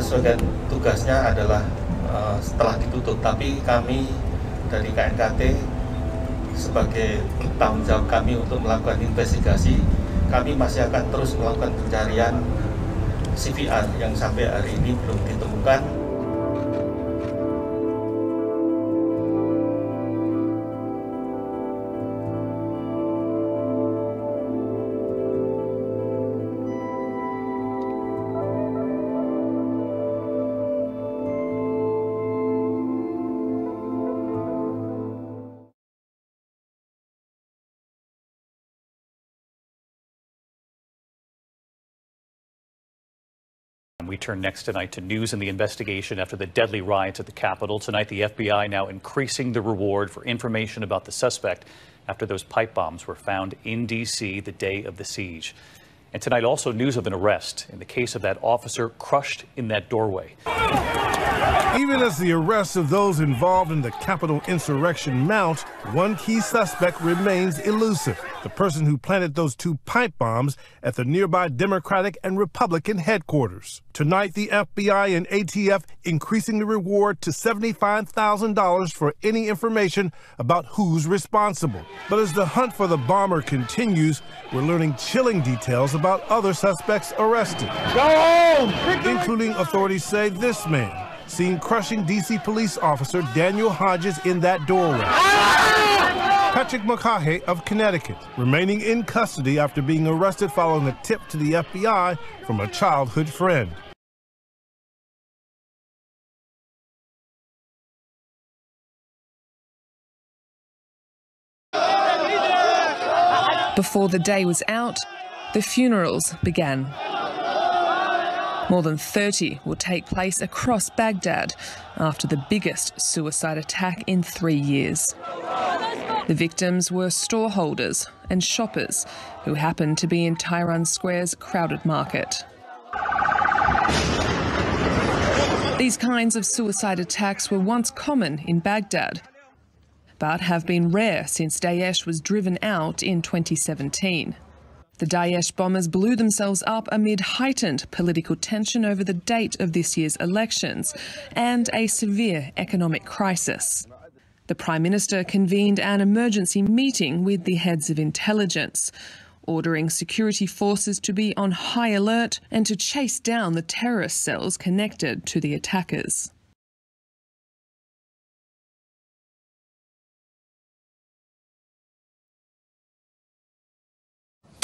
sebagian tugasnya adalah setelah ditutup, tapi kami dari KNKT sebagai tanggung jawab kami untuk melakukan investigasi, kami masih akan terus melakukan pencarian CVR yang sampai hari ini belum ditemukan. We turn next tonight to news in the investigation after the deadly riots at the Capitol. Tonight, the FBI now increasing the reward for information about the suspect after those pipe bombs were found in D.C. the day of the siege. And tonight, also news of an arrest in the case of that officer crushed in that doorway. Even as the arrests of those involved in the Capitol insurrection mount, one key suspect remains elusive. The person who planted those 2 pipe bombs at the nearby Democratic and Republican headquarters. Tonight, the FBI and ATF increasing the reward to $75,000 for any information about who's responsible. But as the hunt for the bomber continues, we're learning chilling details about other suspects arrested. Go home! Including authorities say this man, seen crushing D.C. police officer Daniel Hodges in that doorway. Patrick Makahe of Connecticut, remaining in custody after being arrested following a tip to the FBI from a childhood friend. Before the day was out, the funerals began. More than 30 will take place across Baghdad after the biggest suicide attack in 3 years. The victims were storeholders and shoppers who happened to be in Tahrir Square's crowded market. These kinds of suicide attacks were once common in Baghdad, but have been rare since Daesh was driven out in 2017. The Daesh bombers blew themselves up amid heightened political tension over the date of this year's elections and a severe economic crisis. The Prime Minister convened an emergency meeting with the heads of intelligence, ordering security forces to be on high alert and to chase down the terrorist cells connected to the attackers.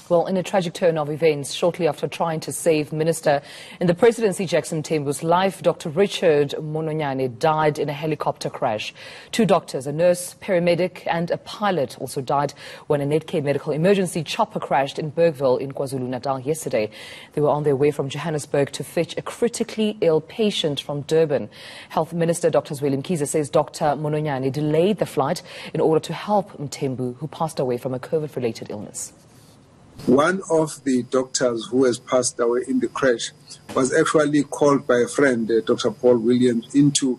Well, in a tragic turn of events, shortly after trying to save Minister in the presidency Jackson Mthembu's life, Dr. Richard Mononyane died in a helicopter crash. 2 doctors, a nurse, paramedic and a pilot also died when a Netcare medical emergency chopper crashed in Bergville in KwaZulu-Natal yesterday. They were on their way from Johannesburg to fetch a critically ill patient from Durban. Health Minister Dr. Willem Kiza says Dr. Mononyane delayed the flight in order to help Mthembu, who passed away from a COVID-related illness. One of the doctors who has passed away in the crash was actually called by a friend, Dr. Paul Williams, to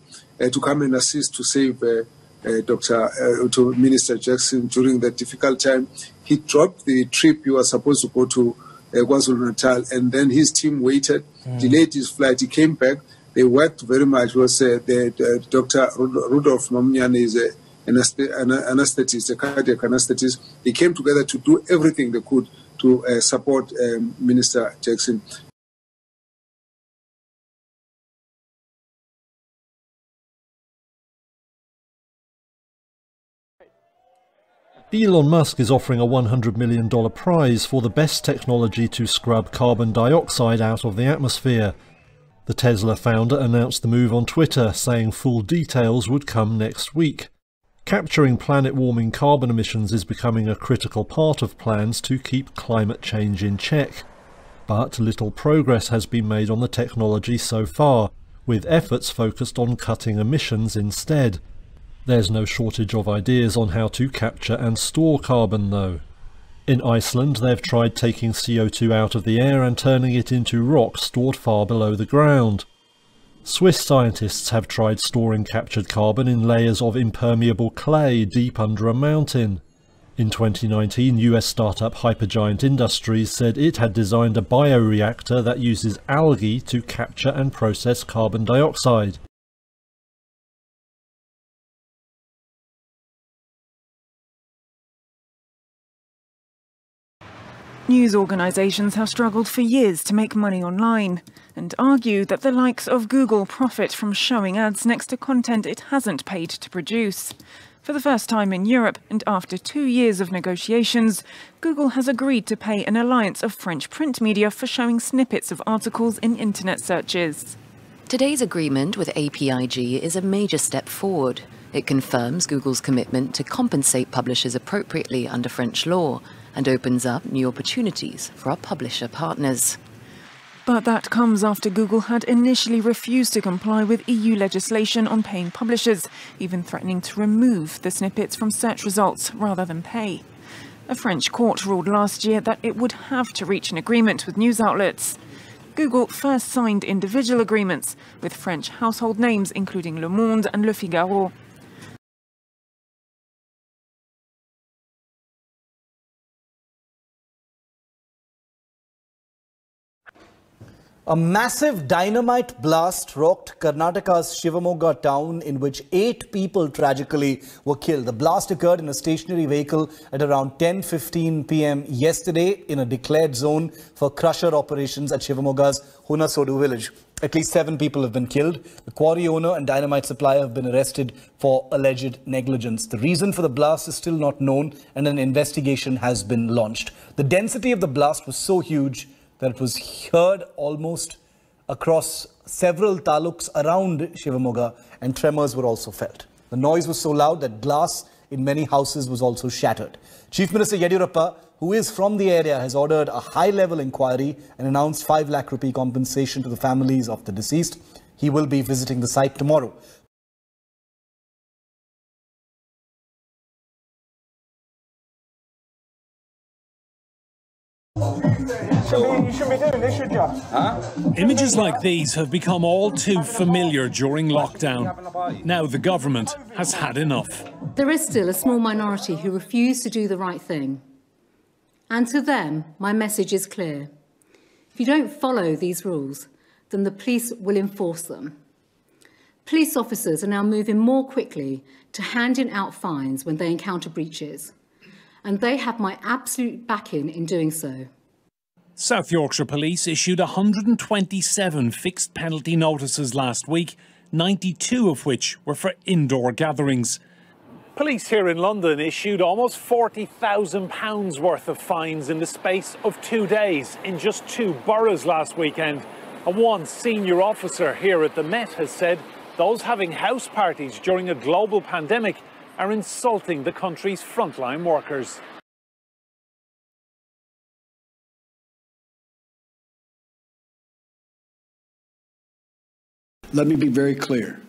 come and assist to save to Minister Jackson during that difficult time. He dropped the trip he was supposed to go to KwaZulu-Natal, and then his team waited, delayed his flight. He came back. They worked very much. Dr. Rudolph Mamnyane is an anesthetist, a cardiac anesthetist. They came together to do everything they could to support Minister Jackson. Elon Musk is offering a $100 million prize for the best technology to scrub carbon dioxide out of the atmosphere. The Tesla founder announced the move on Twitter, saying full details would come next week. Capturing planet-warming carbon emissions is becoming a critical part of plans to keep climate change in check. But little progress has been made on the technology so far, with efforts focused on cutting emissions instead. There's no shortage of ideas on how to capture and store carbon though. In Iceland, they've tried taking CO2 out of the air and turning it into rock stored far below the ground. Swiss scientists have tried storing captured carbon in layers of impermeable clay deep under a mountain. In 2019, US startup Hypergiant Industries said it had designed a bioreactor that uses algae to capture and process carbon dioxide. News organisations have struggled for years to make money online and argue that the likes of Google profit from showing ads next to content it hasn't paid to produce. For the first time in Europe, and after 2 years of negotiations, Google has agreed to pay an alliance of French print media for showing snippets of articles in internet searches. Today's agreement with APIG is a major step forward. It confirms Google's commitment to compensate publishers appropriately under French law and opens up new opportunities for our publisher partners. But that comes after Google had initially refused to comply with EU legislation on paying publishers, even threatening to remove the snippets from search results rather than pay. A French court ruled last year that it would have to reach an agreement with news outlets. Google first signed individual agreements with French household names including Le Monde and Le Figaro. A massive dynamite blast rocked Karnataka's Shivamogga town, in which 8 people tragically were killed. The blast occurred in a stationary vehicle at around 10:15 p.m. yesterday in a declared zone for crusher operations at Shivamogga's Hunasodu village. At least 7 people have been killed. The quarry owner and dynamite supplier have been arrested for alleged negligence. The reason for the blast is still not known, and an investigation has been launched. The density of the blast was so huge that it was heard almost across several taluks around Shivamogga, and tremors were also felt. The noise was so loud that glass in many houses was also shattered. Chief Minister Yediyurappa, who is from the area, has ordered a high-level inquiry and announced 5 lakh rupee compensation to the families of the deceased. He will be visiting the site tomorrow. You should be doing this, should you? Huh? Images like these have become all too familiar during lockdown. Now the government has had enough. There is still a small minority who refuse to do the right thing. And to them, my message is clear. If you don't follow these rules, then the police will enforce them. Police officers are now moving more quickly to handing out fines when they encounter breaches. And they have my absolute backing in doing so. South Yorkshire Police issued 127 fixed penalty notices last week, 92 of which were for indoor gatherings. Police here in London issued almost £40,000 worth of fines in the space of 2 days in just 2 boroughs last weekend. And one senior officer here at the Met has said those having house parties during a global pandemic are insulting the country's frontline workers. Let me be very clear.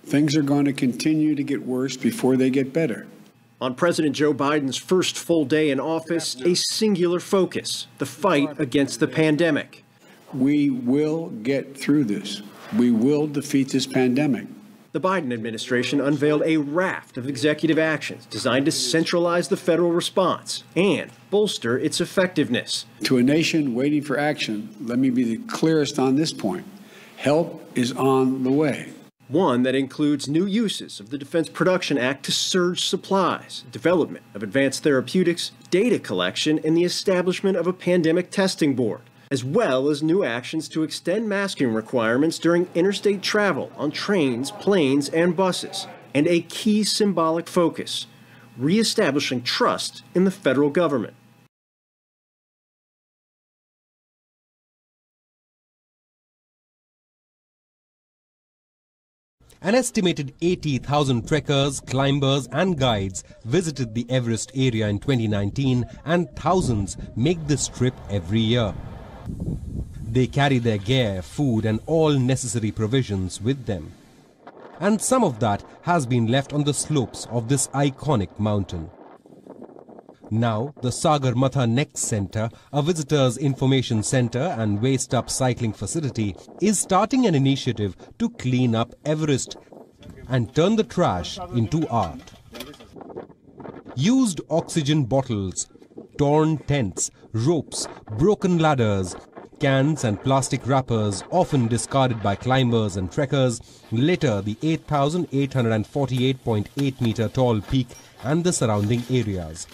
Things are going to continue to get worse before they get better. On President Joe Biden's first full day in office, a singular focus: the fight against the pandemic. We will get through this. We will defeat this pandemic. The Biden administration unveiled a raft of executive actions designed to centralize the federal response and bolster its effectiveness. To a nation waiting for action, let me be the clearest on this point. Help is on the way. One that includes new uses of the Defense Production Act to surge supplies, development of advanced therapeutics, data collection, and the establishment of a pandemic testing board, as well as new actions to extend masking requirements during interstate travel on trains, planes, and buses, and a key symbolic focus: reestablishing trust in the federal government. An estimated 80,000 trekkers, climbers and guides visited the Everest area in 2019, and thousands make this trip every year. They carry their gear, food and all necessary provisions with them. And some of that has been left on the slopes of this iconic mountain. Now, the Sagarmatha Next Center, a visitors' information center and waste-up cycling facility, is starting an initiative to clean up Everest and turn the trash into art. Used oxygen bottles, torn tents, ropes, broken ladders, cans and plastic wrappers, often discarded by climbers and trekkers, litter the 8,848.8 meter tall peak and the surrounding areas.